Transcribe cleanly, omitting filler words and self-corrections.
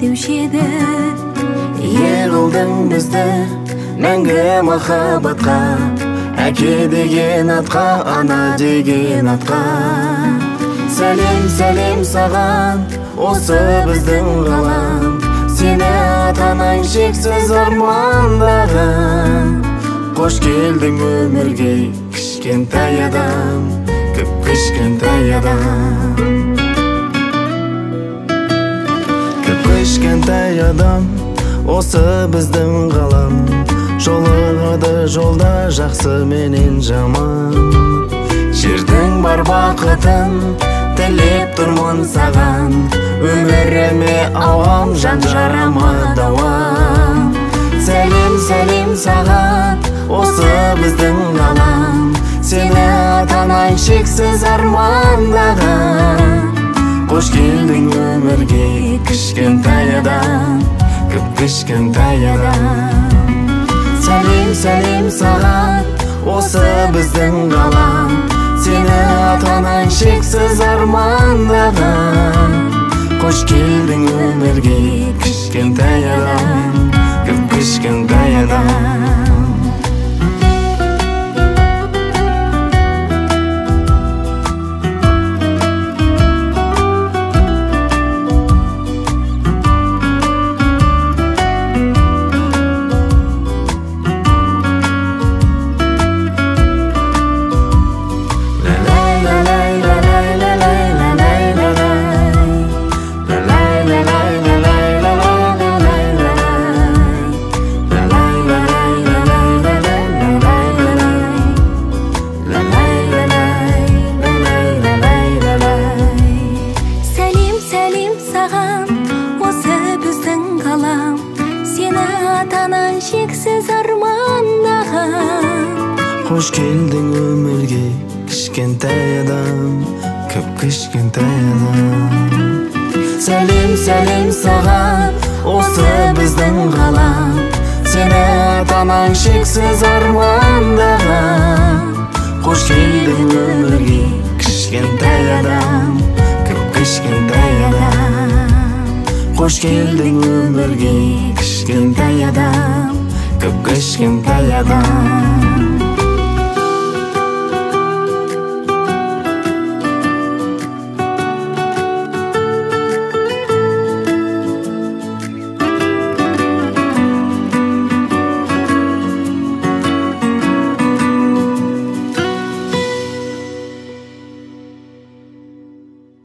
деуші еді. Ел қылдың бізді мәңгі махаббатқа, әке деген атқа, ана деген атқа. Сәлем сәлем саған, осы біздің ғалам, сені ата-анаң шексіз армандаған. Қош келдің өмірге, кішкентай адам, кіп-кішкентай адам. Кіп-кішкентай адам, осы біздің ғалам, жолығады жолда жақсы менен жаман. Жердің бар бақытын тілеп тұрмын саған, өміріме ауам, жан жарама дауам. Сәлем сәлем саған, осы біздің ғалам, сені ата-анаң шексіз армандаған. Қош келдің өмірге, кішкентай адам, кіп-кішкентай адам. Сәлем сәлем саған, осы біздің ғалам, сені ата-анаң шексіз армандаған. Қош келдің өмірге, кішкентай адам, кіп-кішкентай адам. Қош келдің өмірге, кішкентай адам, кіп-кішкентай адам. Сәлем сәлем саған, осы біздің ғалам, сені ата-анаң шексіз армандаған. Қош келдің өмірге, кішкентай адам, кіп-кішкентай адам. Қош келдің өмірге, кішкентай адам, кіп-кішкентай адам.